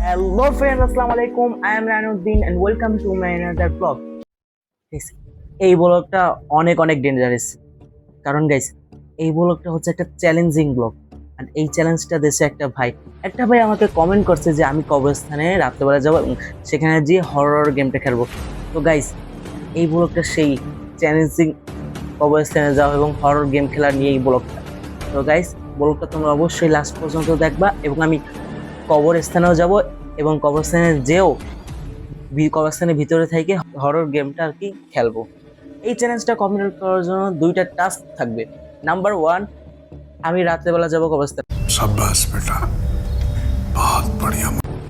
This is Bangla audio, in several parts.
Hello friends, Assalamu alaikum. I am Ranuddin and welcome to my another vlog. Guys, এই ব্লগটা অনেক অনেক ডেঞ্জারাস কারণ গাইস এই ব্লগটা হচ্ছে একটা চ্যালেঞ্জিং ব্লগ। আর এই চ্যালেঞ্জটা দেশে একটা ভাই আমাকে কমেন্ট করছে যে আমি কবরস্থানে রাত্রেবেলা যাবো এবং সেখানে গিয়ে হরর গেমটা খেলবো। তো গাইস এই ব্লগটা সেই চ্যালেঞ্জিং কবরস্থানে যাওয়া এবং হরর গেম খেলা নিয়ে এই ব্লগটা। তো গাইস ব্লগটা তোমরা অবশ্যই লাস্ট পর্যন্ত দেখবা এবং আমি কবরস্থানেও যাব এবং কবরস্থানের ভিতরে থেকে হরর গেমটা আর কি খেলবো। এই চ্যালেঞ্জটা কমপ্লিট করার জন্য দুইটা টাস্ক থাকবে। নাম্বার 1, আমি রাত্রেবেলা যাব কবরস্থানে। शाबाश बेटा, बहुत बढ़िया।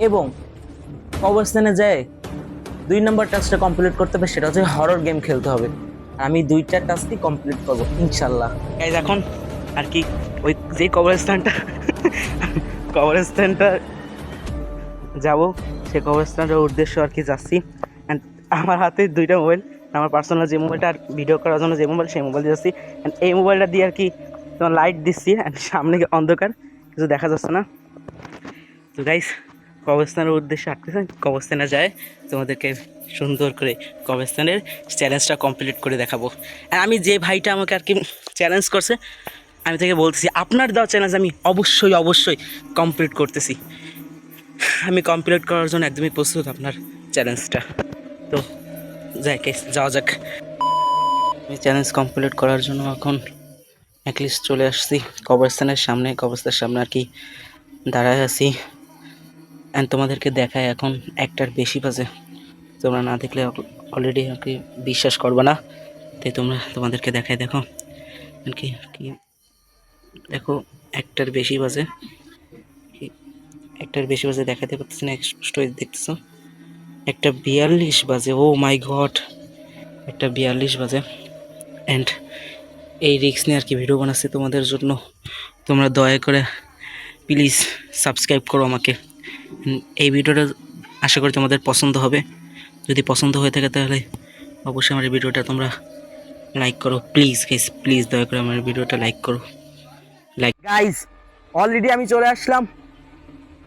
এবং কবরস্থানে যায় 2 নাম্বার টাস্কটা কমপ্লিট করতে হবে, সেটা হচ্ছে হরর গেম খেলতে হবে। আমি দুইটা টাস্কই কমপ্লিট করব ইনশাল্লাহ। গাইজ এখন আর কি ওই যে কবরস্থানটা যাব, সে কবরস্থানের উদ্দেশ্য আর কি যাচ্ছি। অ্যান্ড আমার হাতে দুইটা মোবাইল, আমার পার্সোনাল যে মোবাইলটা আর ভিডিও করার জন্য যে মোবাইল, সেই মোবাইল দিয়ে যাচ্ছি। অ্যান্ড এই মোবাইলটা দিয়ে আর কি তোমার লাইট দিচ্ছি, অ্যান্ড সামনে অন্ধকার, কিছু দেখা যাচ্ছে না। তো গাইস কবরস্থানের উদ্দেশ্যে আসতেছে, কবরস্থানে যায় তোমাদেরকে সুন্দর করে কবরস্থানের চ্যালেঞ্জটা কমপ্লিট করে দেখাবো। আর আমি যে ভাইটা আমাকে আর কি চ্যালেঞ্জ করছে, আমি তাকে বলতেছি আপনার দেওয়া চ্যালেঞ্জ আমি অবশ্যই কমপ্লিট করতেছি। আমি কমপ্লিট করার জন্য একদমই প্রস্তুত আপনার চ্যালেঞ্জটা। তো যাওয়া যাক। আমি চ্যালেঞ্জ কমপ্লিট করার জন্য এখন অ্যাটলিস্ট চলে আসছি কবরস্থানের সামনে আর কি দাঁড়ায় আছি। অ্যান্ড তোমাদেরকে দেখায় এখন 1টার বেশি বাজে। তোমরা না দেখলে অলরেডি আর কি বিশ্বাস করবে না, তাই তোমাদেরকে দেখায়। দেখো কি কি দেখো 1টার বেশি বাজে, 1টার বেশি বাজে দেখাতে পারতেছি না, স্টোরি দেখতেছো 1টা 42 বাজে। ও মাই গড, 1টা 42 বাজে। অ্যান্ড এই রিস্ক নিয়ে আর কি ভিডিও বানাচ্ছি তোমাদের জন্য। তোমরা দয়া করে প্লিজ সাবস্ক্রাইব করো আমাকে। এই ভিডিওটা আশা করি তোমাদের পছন্দ হবে। যদি পছন্দ হয়ে থাকে তাহলে অবশ্যই আমার এই ভিডিওটা তোমরা লাইক করো প্লিজ গাইস, প্লিজ দয়া করে আমার ভিডিওটা লাইক করো। গাইস অলরেডি আমি চলে আসলাম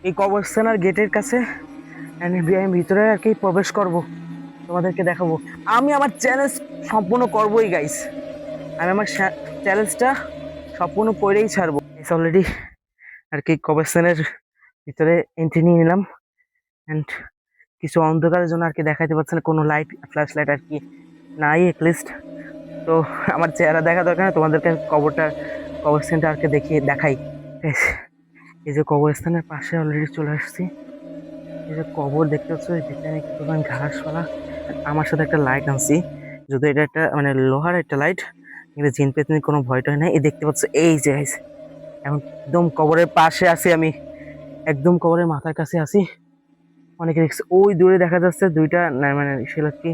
এই কবরস্থানের গেটের কাছে। আমি ভিতরে আর কি প্রবেশ করব, তোমাদেরকে দেখাবো। আমি আমার চ্যালেঞ্জ সম্পূর্ণ করবোই গাইস, আমি আমার চ্যালেঞ্জটা সম্পূর্ণ করেই ছাড়বো। অলরেডি আর কি কবরস্থানের ভিতরে এন্ট্রি নিয়ে নিলাম। অ্যান্ড কিছু অন্ধকারের জন্য আর কি দেখাইতে পারছে না, কোনো লাইট ফ্ল্যাশ লাইট আর কি নাই অ্যাটলিস্ট। তো আমার চেহারা দেখা দরকার না, তোমাদেরকে কবরস্থানটা আর কি দেখাই। এই যে কবরস্থানের পাশে অলরেডি চলে আসছি। এই যে কবর দেখতে পাচ্ছ, যেখানে একটু ঘাসপালা। আমার সাথে একটা লাইট আনছি, যদি এটা একটা মানে লোহার একটা লাইট, কিন্তু জিন পেতনির কোনো ভয়টা হয় না। এই দেখতে পাচ্ছ এই যে এখন একদম কবরের পাশে আছি আমি, একদম কবরের মাথার কাছে আছি। অনেক রিস্ক। ওই দূরে দেখা যাচ্ছে দুইটা মানে সেটা কি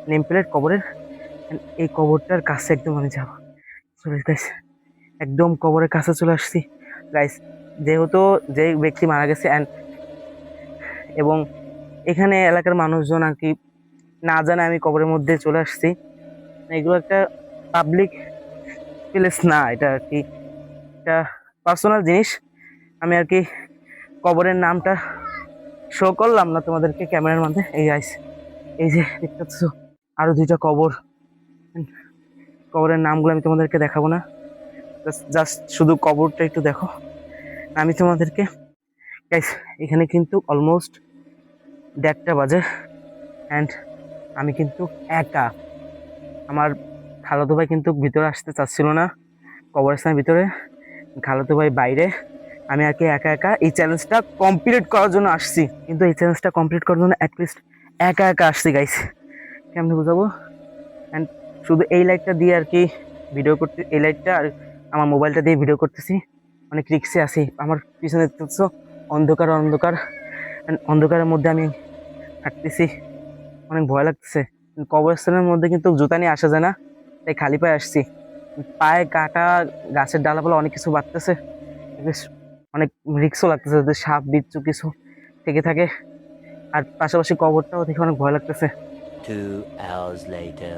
নেম প্লেট কবরের। এই কবরটার কাছে একদম আমি যাবো। একদম কবরের কাছে চলে আসছি গাইস। যেহেতু যে ব্যক্তি মারা গেছে এবং এখানে এলাকার মানুষজন আর কি না জানে আমি কবরের মধ্যে চলে আসছি, এগুলো একটা পাবলিক প্লেস না, এটা আর কি একটা পার্সোনাল জিনিস। আমি আর কি কবরের নামটা শো করলাম না তোমাদেরকে ক্যামেরার মধ্যে। এই গাইস এই যে দেখতে পাচ্ছ আরো দুইটা কবরের নামগুলো আমি তোমাদেরকে দেখাবো না, জাস্ট শুধু কবরটা একটু দেখো। আমি তোমাদেরকে গাইস এখানে কিন্তু অলমোস্ট 1:30 বাজে। অ্যান্ড আমি কিন্তু একা, আমার খালাতো ভাই কিন্তু ভিতরে আসতে চাচ্ছিল না কবরস্থানের ভিতরে, খালাতো ভাই বাইরে। আমি আর কি একা এই চ্যালেঞ্জটা কমপ্লিট করার জন্য আসছি, কিন্তু এই চ্যালেঞ্জটা কমপ্লিট করার জন্য অ্যাটলিস্ট একা আসছি গাইস। কেমনি বুঝাবো। অ্যান্ড শুধু এই লাইটটা দিয়ে আর কি ভিডিও করতে, এই লাইটটা আর আমার মোবাইলটা দিয়ে ভিডিও করতেছি। অনেক রিক্সে আছি, আমার পিছনে দেখতেছো অন্ধকার। অন্ধকারের মধ্যে আমি হাঁটতেছি, অনেক ভয় লাগতেছে। কবরস্থানের মধ্যে কিন্তু জুতা নিয়ে আসা যায় না, তাই খালি পায়ে আসছি। পায়ে কাটা, গাছের ডালাপালা অনেক কিছু বাড়তেছে, অনেক রিক্সও লাগতেছে যদি সাপ বিচ্ছু কিছু থেকে থাকে। আর পাশাপাশি কবরটাও দেখে অনেক ভয় লাগতেছে। 2 hours later.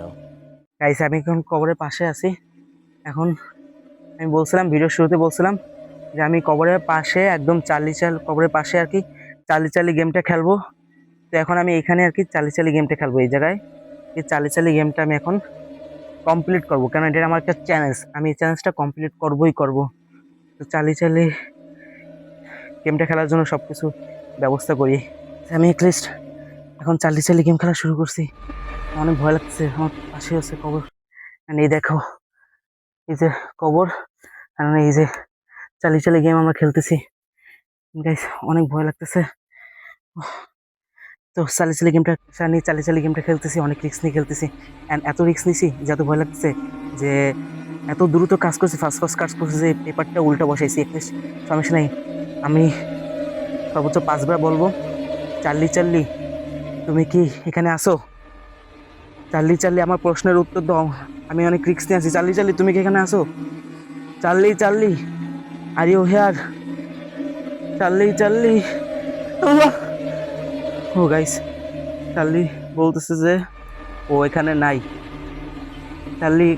গাইস আমি এখন কবরের পাশে আছি। এখন আমি বলছিলাম ভিডিওর শুরুতে বলছিলাম যে আমি কবরের পাশে একদম কবরের পাশে আর কি চালি চালি গেমটা খেলবো। তো এখন আমি এখানে আর কি চালি চালি গেমটা খেলবো এই জায়গায়। এই চালি চালি গেমটা আমি এখন কমপ্লিট করবো, কারণ এটা আমার একটা চ্যালেঞ্জ, আমি এই চ্যালেঞ্জটা কমপ্লিট করবোই করবো। তো চালি চালি গেমটা খেলার জন্য সবকিছু ব্যবস্থা করি। আমি অ্যাটলিস্ট এখন চালি চালি গেম খেলা শুরু করছি। অনেক ভয় লাগছে, আমার পাশে আছে কবর। And এই দেখো, এই যে কবর, আর এই যে চালি চালি গেম আমরা খেলতেছি গাইস, অনেক ভয় লাগতেছে। তো চালি চালি গেমটা নিয়ে চালি চালি গেমটা খেলতেছি, অনেক রিস্ক নিয়ে খেলতেছি। অ্যান্ড এত রিস্ক নিয়েছি যে এত ভয় লাগতেছে, যে এত দ্রুত কাজ করছি, ফার্স্ট ফার্স্ট কাজ করছি যে পেপারটা উল্টা বসাইছি। অ্যাটলিস্ট সমস্যা নেই, আমি সর্বোচ্চ 5বার বলবো, চার্লি চার্লি তুমি কি এখানে আসো? চার্লি চার্লি আমার প্রশ্নের উত্তর দাও, আমি অনেক রিস্ক নিয়ে আছি। চার্লি চার্লি তুমি কি এখানে আসো? Charlie Charlie are you here? Charlie Charlie, ও গাইস, চার্লি বলতেছে যে ও এখানে নাই। চার্লি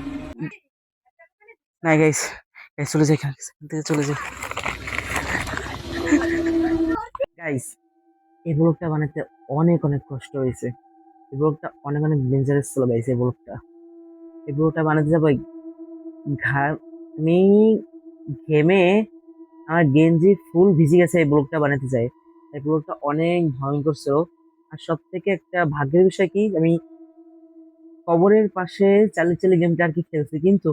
নাই গাইস, গাইস চলে যাই, এখান থেকে চলে যাই গাইস। এই ব্লগটা বানাতে অনেক অনেক কষ্ট হয়েছে, এই ব্লগটা অনেক অনেক ডেঞ্জারাস ছিল গাইস। এই ব্লগটা বানাতে যাবো আমি ঘেমে, আমার গেঞ্জি ফুল ভিজে গেছে এই ব্লগটা বানাতে চাই। এই ব্লগটা অনেক ভয়ঙ্কর ছিল। আর সব থেকে একটা ভাগ্যের বিষয় কি, আমি কবরের পাশে চালি চালি গেমটা আর কি খেলছি, কিন্তু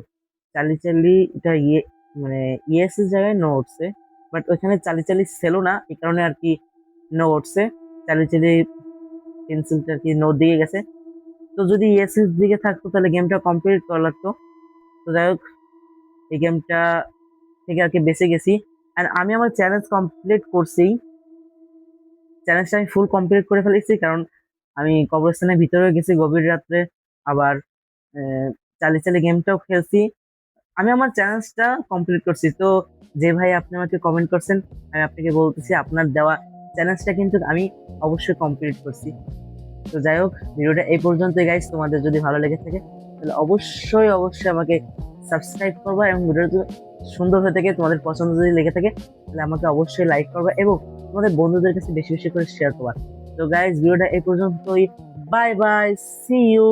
চালি চালি এটা মানে ইয়েস এর জায়গায় নো উঠছে, বাট ওইখানে চালি চালি ছিল না, এই কারণে আর কি নো উঠছে। চালি চালি পেন্সিলটা আর কি নো দিয়ে গেছে। তো যদি ইয়েস এর দিকে থাকতো তাহলে গেমটা কমপ্লিট করা লাগতো। তো যাই হোক, এই গেমটা থেকে আর কি বেঁচে গেছি। আর আমি আমার চ্যালেঞ্জ কমপ্লিট করছি, চ্যালেঞ্জটা আমি ফুল কমপ্লিট করে ফেলেছি, কারণ আমি কবরস্থানের ভিতরে গেছি গভীর রাত্রে, আবার চালি চালি গেমটাও খেলছি। আমি আমার চ্যালেঞ্জটা কমপ্লিট করছি। তো যে ভাই আপনি আমাকে কমেন্ট করছেন, আমি আপনাকে বলতেছি আপনার দেওয়া চ্যালেঞ্জটা কিন্তু আমি অবশ্যই কমপ্লিট করছি। তো যাই হোক, ভিডিওটা এই পর্যন্তই গাইস। তোমাদের যদি ভালো লেগে থাকে তাহলে অবশ্যই অবশ্যই আমাকে সাবস্ক্রাইব করবা, এবং ভিডিওটা যদি সুন্দর হয়ে থাকে, তোমাদের পছন্দ যদি লেগে থাকে তাহলে আমাকে অবশ্যই লাইক করবা, এবং তোমাদের বন্ধুদের কাছে বেশি বেশি করে শেয়ার করবা। তো গাইস, ভিডিওটা এই পর্যন্তই। Bye bye, see you.